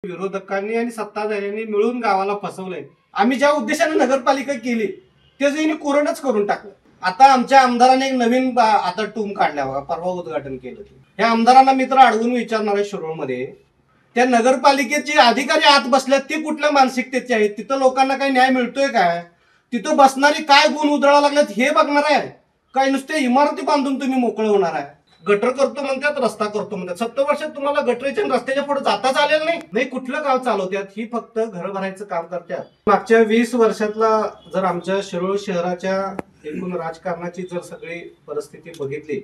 विरोधकांनी आणि सत्ताधाऱ्यांनी मिळून गावाला फसवलंय। आम्ही ज्या उद्देशाने नगरपालिका केली ते जणी कोरोनाच करून टाकलं। आता आमच्या आमदाराने एक नवीन आता टूम काढल्या, परवा उद्घाटन केलं। ह्या आमदारांना मित्र अडवून विचारणार आहे शिरोळमध्ये, त्या नगरपालिकेचे अधिकारी आत बसल्यात ते कुठल्या मानसिकतेचे आहेत, तिथं लोकांना काही न्याय मिळतोय काय, तिथं बसणारी काय गुण उधळा लागल्यात हे बघणार आहे काय, नुसते इमारती बांधून तुम्ही मोकळं होणार आहे? गटर करतो म्हणतात, रस्ता करतो म्हणतात। 70 वर्षात तुम्हाला गटरीच्या रस्त्याच्या पुढे जाताच आलेलं नाही। कुठलं गाव चालवतात, ही फक्त घर भरायचं काम करतात। मागच्या 20 वर्षातला जर आमच्या शिरोळ शहराच्या एकूण राजकारणाची जर सगळी परिस्थिती बघितली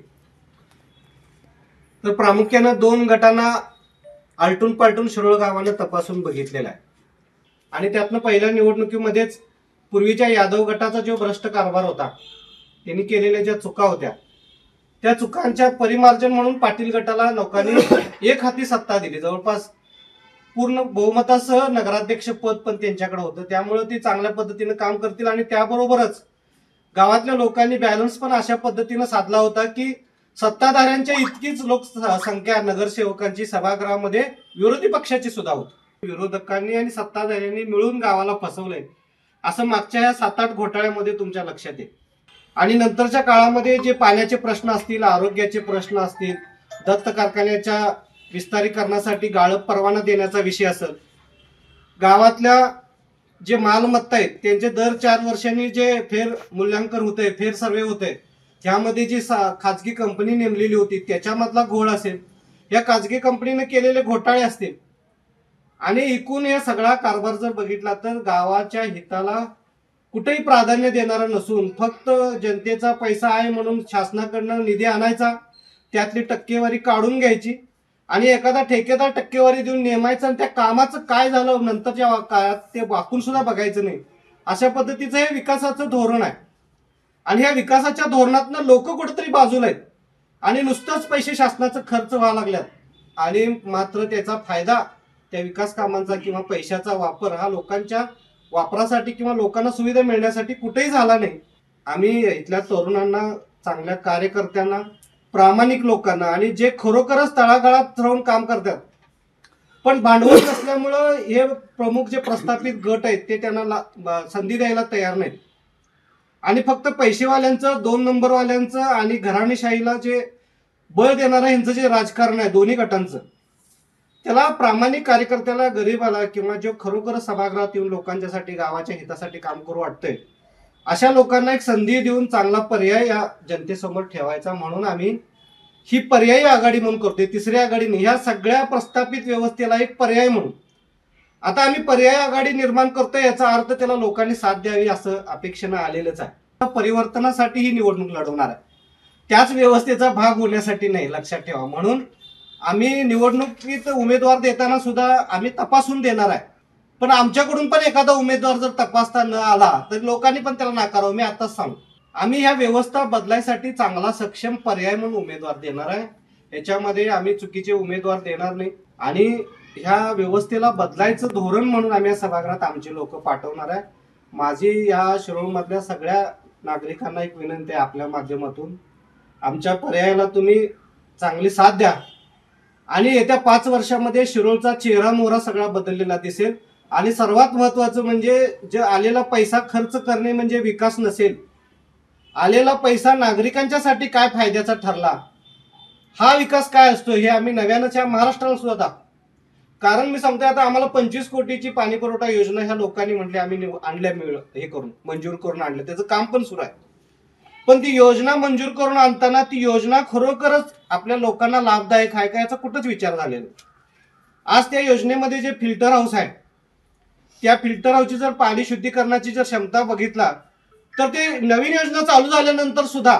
तर प्रामुख्यानं 2 गटांना आलटून पालटून शिरोळ गावानं तपासून बघितलेला आहे। आणि त्यातनं पहिल्या निवडणुकीमध्येच पूर्वीच्या यादव गटाचा जो भ्रष्ट कारभार होता, त्यांनी केलेल्या ज्या चुका होत्या त्या चुकांच्या परिमार्जन म्हणून पाटील गटाला लोकांनी एक हाती सत्ता दिली। जवळपास पूर्ण बहुमतासह नगराध्यक्ष पद पण त्यांच्याकडे होतं, त्यामुळे ती चांगल्या पद्धतीने काम करतील। आणि त्याबरोबरच गावातल्या लोकांनी बॅलन्स पण अशा पद्धतीने साधला होता की सत्ताधाऱ्यांच्या इतकीच लोकसंख्या नगरसेवकांची सभागृहामध्ये विरोधी पक्षाची सुद्धा होती। विरोधकांनी आणि सत्ताधाऱ्यांनी मिळून गावाला फसवलंय असं मागच्या या 7-8 घोटाळ्यामध्ये तुमच्या लक्षात येईल। आणि नंतरच्या काळामध्ये जे पाण्याचे प्रश्न असतील, आरोग्याचे प्रश्न असतील, दत्त कारखान्याच्या विस्तारीकरणासाठी गाळप परवाना देण्याचा विषय असेल, गावातल्या जे मालमत्ता आहेत त्यांचे दर 4 वर्षांनी जे फेर मूल्यांकन होते, फेर सर्वे होते, त्यामध्ये जी खाजगी कंपनी नेमलेली होती त्याच्यामधला घोळ असेल, या खाजगी कंपनीने केलेले घोटाळे असतील, आणि एकूण हे सगळा कारभार जर बघितला तर गावाच्या हिताला कुठेही प्राधान्य देणारा नसून फक्त जनतेचा पैसा आहे म्हणून शासनाकडनं निधी आणायचा, त्यातली टक्केवारी काढून घ्यायची आणि एखादा ठेकेदार टक्केवारी देऊन नेमायचा आणि त्या कामाचं काय झालं नंतरच्या काळात ते वाकून सुद्धा बघायचं नाही। अशा पद्धतीचं हे विकासाचं धोरण आहे। आणि ह्या विकासाच्या धोरणातनं लोक कुठेतरी बाजूला आहेत आणि नुसतंच पैसे शासनाचं खर्च व्हायला लागल्यात, आणि मात्र त्याचा फायदा त्या विकास कामांचा किंवा पैशाचा वापर हा लोकांच्या वापरासाठी किंवा लोकांना सुविधा मिळण्यासाठी कुठेही झाला नाही। आम्ही इथल्या तरुणांना, चांगल्या कार्यकर्त्यांना, प्रामाणिक लोकांना आणि जे खरोखरच तळागाळात राहून काम करतात पण भांडवल नसल्यामुळं हे प्रमुख जे प्रस्थापित गट आहेत ते त्यांना संधी द्यायला तयार नाहीत, आणि फक्त पैसेवाल्यांचं, 2 नंबरवाल्यांचं आणि घराणेशाहीला जे बळ देणारं यांचं जे राजकारण आहे दोन्ही गटांचं, त्याला प्रामाणिक कार्यकर्त्याला, गरीबाला किंवा जो खरोखर सभागृहात येऊन लोकांच्यासाठी, गावाच्या हितासाठी काम करू वाटतंय अशा लोकांना एक संधी देऊन चांगला पर्याय या जनतेसमोर ठेवायचा म्हणून आम्ही ही पर्यायी आघाडी म्हणून करतोय। तिसरी आघाडी नाही, ह्या सगळ्या प्रस्थापित व्यवस्थेला एक पर्याय म्हणून आता आम्ही पर्यायी आघाडी निर्माण करतोय। याचा अर्थ त्याला लोकांनी साथ द्यावी असं अपेक्षेनं आलेलंच आहे। परिवर्तनासाठी ही निवडणूक लढवणार आहे, त्याच व्यवस्थेचा भाग होण्यासाठी नाही, लक्षात ठेवा। म्हणून आम्ही निवडणुकीत उमेदवार देताना सुद्धा आम्ही तपासून देणार आहे, पण आमच्याकडून पण एखादा उमेदवार जर तपासता न आला तर लोकांनी पण त्याला नाकारावं। मी आताच सांगतो, आम्ही ह्या व्यवस्था बदलायसाठी चांगला सक्षम पर्याय म्हणून उमेदवार देणार आहे। याच्यामध्ये आम्ही चुकीचे उमेदवार देणार नाही, आणि ह्या व्यवस्थेला बदलायचं धोरण म्हणून आम्ही या सभागृहात आमचे लोक पाठवणार आहे। माझी या शिरोळमधल्या सगळ्या नागरिकांना एक विनंती आहे, आपल्या माध्यमातून आमच्या पर्यायाला तुम्ही चांगली साथ द्या, आणि येत्या 5 वर्षामध्ये शिरोळचा चेहरा मोहरा सगळा बदललेला दिसेल। आणि सर्वात महत्वाचं म्हणजे जे आलेला पैसा खर्च करणे म्हणजे विकास नसेल, आलेला पैसा नागरिकांच्यासाठी काय फायद्याचा ठरला, हा विकास काय असतो हे आम्ही नव्यानंच या महाराष्ट्राला सुद्धा दाखवू। कारण मी सांगतोय, आता आम्हाला 25 कोटीची पाणी पुरवठा योजना ह्या लोकांनी म्हटले आम्ही आणल्या, हे करून मंजूर करून आणलं, त्याचं काम पण सुरू आहे। पण ती योजना मंजूर करून आणताना ती योजना खरोखरच आपल्या लोकांना लाभदायक आहे का याचा कुठंच विचार झालेला। आज त्या योजनेमध्ये जे फिल्टर हाऊस आहे, त्या फिल्टर हाऊसची जर पाणी शुद्धीकरणाची जर क्षमता बघितला तर ते नवीन योजना चालू झाल्यानंतर सुद्धा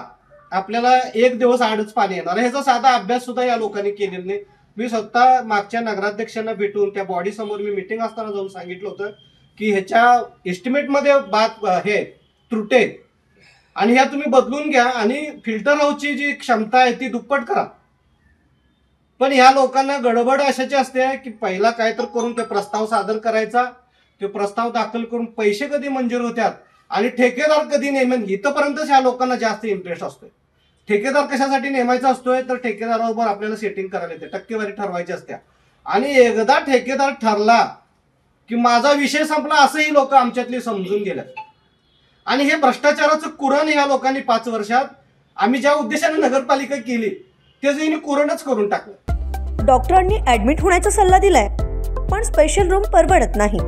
आपल्याला 1 दिवस आडच पाणी येणार, ह्याचा साधा अभ्यास सुद्धा या लोकांनी केलेला नाही। मी स्वतः मागच्या नगराध्यक्षांना भेटून त्या बॉडी समोर मी मीटिंग असताना जाऊन सांगितलं होतं की ह्याच्या एस्टिमेटमध्ये हे त्रुटे आणि ह्या तुम्ही बदलून घ्या आणि फिल्टर हाऊसची जी क्षमता आहे ती दुप्पट करा। पण ह्या लोकांना गडबड अशाची असते की पहिला काय तर करून ते प्रस्ताव सादर करायचा, ते प्रस्ताव दाखल करून पैसे कधी मंजूर होतात आणि ठेकेदार कधी नेमेन इथपर्यंतच ह्या लोकांना जास्त इंटरेस्ट असतोय। ठेकेदार कशासाठी नेमायचा असतोय तर ठेकेदाराबरोबर आपल्याला सेटिंग करायला येते, टक्केवारी ठरवायची असते, आणि एकदा ठेकेदार ठरला की माझा विषय संपला असंही लोक आमच्यातली समजून गेल्यात. आणि हे भ्रष्टाचाराचं कुरण ह्या लोकांनी 5 वर्षात आम्ही ज्या उद्देशाने नगरपालिका केली त्याचं हिने कुरणच करून टाकलं. डॉक्टरांनी ऍडमिट होण्याचा सल्ला दिलाय, पण स्पेशल रूम परवडत नाही.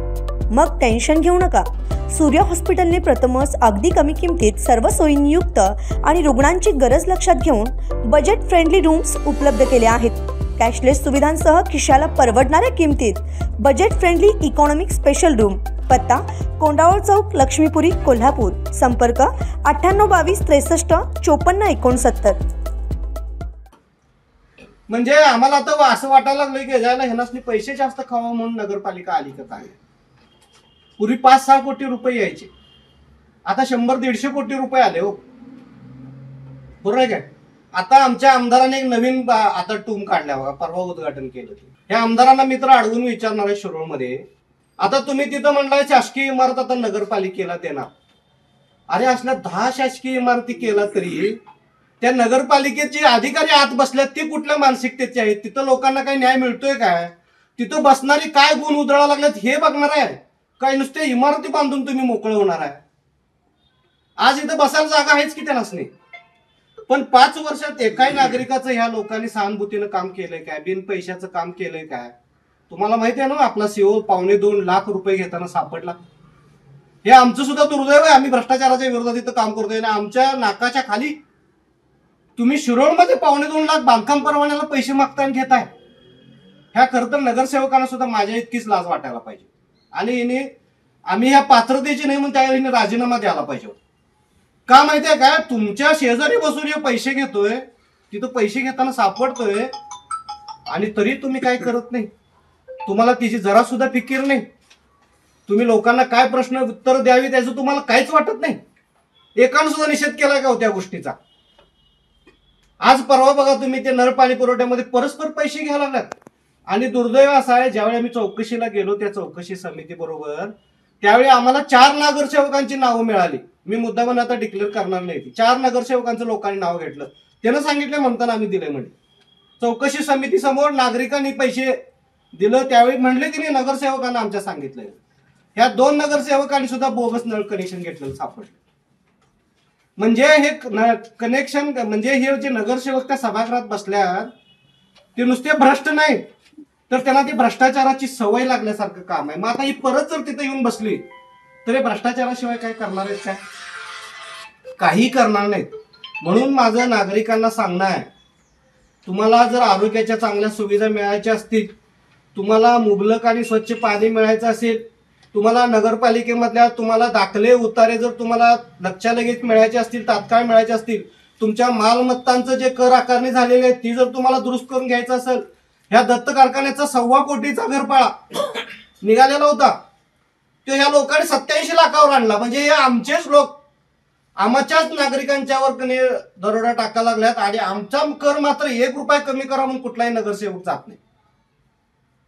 मग टेन्शन घेऊ नका. सूर्य हॉस्पिटलने प्रथमच अगदी कमी किमतीत सर्व सोयींयुक्त आणि रुग्णांची गरज लक्षात घेऊन बजेट फ्रेंडली रूम्स उपलब्ध केले आहेत. कॅशलेस सुविधांसह खिशाला परवडणाऱ्या किमतीत budget friendly economic special room. पत्ता कोंडावळ चौक, लक्ष्मीपुरी, कोल्हापूर. संपर्क 9822 63 54 69. म्हणजे आम्हाला आता असं वाटायला लागलं की ज्याला ह्यांना पैसे जास्त खावा म्हणून नगरपालिका आली का काय. पूर्वी 5-6 कोटी रुपये यायचे, आता 100-150 कोटी रुपये आले हो. बरोबर आहे काय. आता आमच्या आमदाराने एक नवीन आता टूम काढल्या बघा, परवा उद्घाटन केलं. ह्या आमदारांना मी तर अडवून विचारणार आहे शिरोळमध्ये, आता तुम्ही तिथं म्हणलाय शासकीय इमारत आता नगरपालिकेला देणार. अरे असल्या 10 शासकीय इमारती केला तरी त्या नगरपालिकेचे अधिकारी आत बसल्यात ते कुठल्या मानसिकतेचे आहेत. तिथं लोकांना काही न्याय मिळतोय काय, तिथं बसणारी काय गुण उधळा लागल्यात हे बघणार आहे काय, नुसते इमारती बांधून तुम्ही मोकळं होणार आहे. आज इथं बसायला जागा आहेच की त्यांनाच नाही. पण 5 वर्षात एकाही नागरिकाचं ह्या लोकांनी सहानुभूतीनं काम केलंय काय, बिन पैशाचं काम केलंय काय. तुम्हाला माहिती आहे ना आपला सीओ 2.25 लाख रुपये घेताना सापडला. हे आमचं सुद्धा दुर्दैव आहे. आम्ही भ्रष्टाचाराच्या विरोधात इथं काम करतोय ना आमच्या नाकाच्या खाली तुम्ही शिरोळमध्ये 2.25 लाख बांधकाम परवान्याला पैसे मागताय आणि घेताय. ह्या खरं तर नगरसेवकांना सुद्धा माझ्या इतकीच लाज वाटायला पाहिजे. आणि हिने आम्ही ह्या पात्रतेची नाही म्हणून त्यावेळी हिने राजीनामा द्यायला पाहिजे. का माहितीये का, तुमच्या शेजारी बसून हे पैसे घेतोय, तिथं पैसे घेताना सापडतोय आणि तरी तुम्ही काय करत नाही. तुम्हाला तिची जरा सुद्धा फिकीर नाही. तुम्ही लोकांना काय प्रश्न उत्तर द्यावी त्याचं तुम्हाला काहीच वाटत नाही. एकानं सुद्धा निषेध केलाय का त्या गोष्टीचा. आज परवा बघा तुम्ही ते नळ पाणी पुरवठ्यामध्ये परस्पर पैसे घ्यायला लागलात. आणि दुर्दैव असा आहे, ज्यावेळी आम्ही चौकशीला गेलो त्या चौकशी समिती बरोबर त्यावेळी आम्हाला 4 नगरसेवकांची नावं मिळाली. मी मुद्दामून आता डिक्लेअर करणार नाही. 4 नगरसेवकांचं लोकांनी नाव घेतलं, त्यानं सांगितलं म्हणताना आम्ही दिले म्हणजे. चौकशी समिती समोर नागरिकांनी पैसे दिलं त्यावेळी म्हणले की नाही नगरसेवकांना आमच्या सांगितलं. ह्या 2 नगरसेवकांनी सुद्धा बोगस नळ कनेक्शन घेतलेलं सापडलं. म्हणजे हे कनेक्शन म्हणजे हे जे नगरसेवक त्या सभागृहात बसल्यात ते नुसते भ्रष्ट नाही तर त्यांना ती भ्रष्टाचाराची सवय लागल्यासारखं काम आहे. मग आता ही परत जर तिथे येऊन बसली तर भ्रष्टाचाराशिवाय काय करणार आहेत काय, काही करणार नाहीत. म्हणून माझं नागरिकांना सांगणं आहे, तुम्हाला जर आरोग्याच्या चांगल्या सुविधा मिळायच्या असतील, तुम्हाला मुबलक आणि स्वच्छ पाणी मिळायचं असेल, तुम्हाला नगरपालिकेमधल्या तुम्हाला दाखले उतारे जर तुम्हाला लगेच मिळायचे असतील, तात्काळ मिळायचे असतील, तुमच्या मालमत्तांचं जे कर आकारणी झालेले आहे ती जर तुम्हाला दुरुस्त करून घ्यायचं असेल, ह्या दत्त कारखान्याचा 1.25 कोटीचा घरपाळा निघालेला होता तो ह्या लोकांनी 87 लाखावर आणला. म्हणजे हे आमचेच लोक आमच्याच नागरिकांच्यावर दरोडा टाकायला लागल्यात आणि आमचा कर मात्र 1 रुपया कमी करा म्हणून कुठलाही नगरसेवक जात नाही.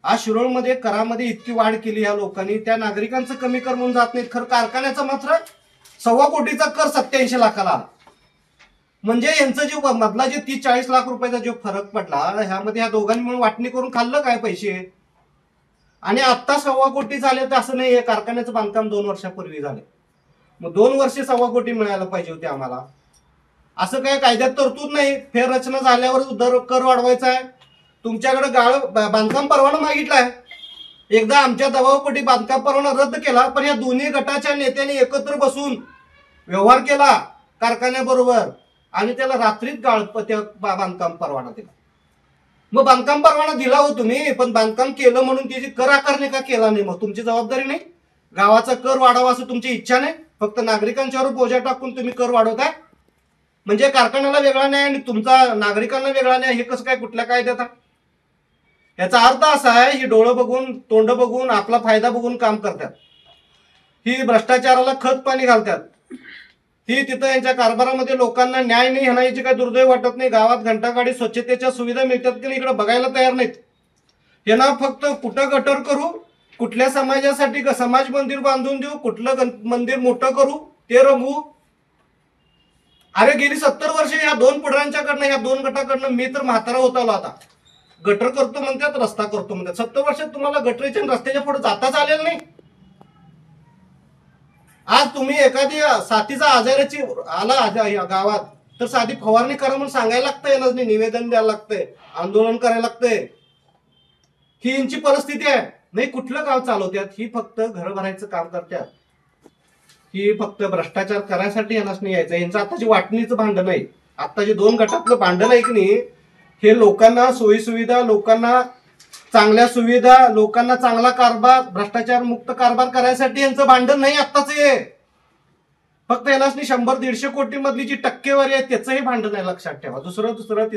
आज शिरोळमध्ये करामध्ये इतकी वाढ केली ह्या लोकांनी, त्या नागरिकांचं कमी कर म्हणून जात नाहीत. खरं कारखान्याचा मात्र 1.25 कोटीचा कर 87 लाखाला आला. म्हणजे यांचं जे मधला जे 30-40 लाख रुपयाचा जो फरक पडला ह्यामध्ये ह्या दोघांनी मिळून वाटणी करून खाल्लं काय पैसे. आणि आता 1.25 कोटी झाले तर असं नाही, कारखान्याचं बांधकाम 2 वर्षापूर्वी झाले. मग 2 वर्षे 1.25 कोटी मिळायला पाहिजे होते आम्हाला. असं काय कायद्यात तरतूद नाही. फेररचना झाल्यावर दर कर वाढवायचा आहे. तुमच्याकडे बांधकाम परवाना मागितलाय, एकदा आमच्या दबावापोटी बांधकाम परवाना रद्द केला, पण या दोन्ही गटाच्या नेत्यांनी एकत्र बसून व्यवहार केला कारखान्याबरोबर आणि त्याला रात्रीच बांधकाम परवाना दिला. मग बांधकाम परवाना दिला हो तुम्ही, पण बांधकाम केलं म्हणून त्याची कर आकारणी का केला नाही. मग तुमची जबाबदारी नाही, गावाचा कर वाढावा असं तुमची इच्छा नाही, फक्त नागरिकांच्यावर बोजा टाकून तुम्ही कर वाढवताय. म्हणजे कारखान्याला वेगळा नाही आणि तुमचा नागरिकांना वेगळा नाही, हे कसं काय कुठल्या कायद्यात. याचा अर्थ असा आहे, ही डोळं बघून तोंड बघून आपला फायदा बघून काम करतात. ही भ्रष्टाचाराला खत पाणी घालतात. ही तिथं यांच्या कारभारामध्ये लोकांना न्याय नाही ह्याची काही दुर्दैव वाटत नाही. गावात घंटागाडी स्वच्छतेच्या सुविधा मिळतात की इकडे बघायला तयार नाहीत. यांना फक्त कुठं गटर करू, कुठल्या समाजासाठी समाज मंदिर बांधून देऊ, कुठलं मंदिर मोठं करू ते रंगू. अरे गेली 70 वर्ष या 2 पुढाऱ्यांच्याकडनं, या 2 गटाकडनं मी तर म्हातारा होत आलो. आता गटर करतो म्हणतात, रस्ता करतो म्हणतात. 70 वर्षात तुम्हाला गटरीच्या आणि रस्त्याच्या पुढे जाताच आलेलं नाही. आज तुम्ही एखादी साथीचा आजाराची आला या गावात तर साधी फवारणी करा म्हणून सांगायला लागतंय ना, निवेदन द्यायला लागतंय, आंदोलन करायला लागतंय. ही यांची परिस्थिती आहे. नाही कुठलं गाव चालवतात, ही फक्त घर भरायचं काम करतात, ही फक्त भ्रष्टाचार करायसाठी यांनाच नाही यायचं. यांचं आता जे वाटणीचं भांडण आहे, आता जे 2 गटातलं भांडण आहे की नाही, हे लोकांना सोयी सुविधा, लोकांना चांगल्या सुविधा, लोकांना चांगला कारभार, भ्रष्टाचार मुक्त कारभार करायसाठी यांचं भांडण नाही आत्ताच. हे फक्त यांनाच 100-150 कोटी मधली जी टक्केवारी आहे त्याचंही भांडण आहे, लक्षात ठेवा. दुसरं तिसरं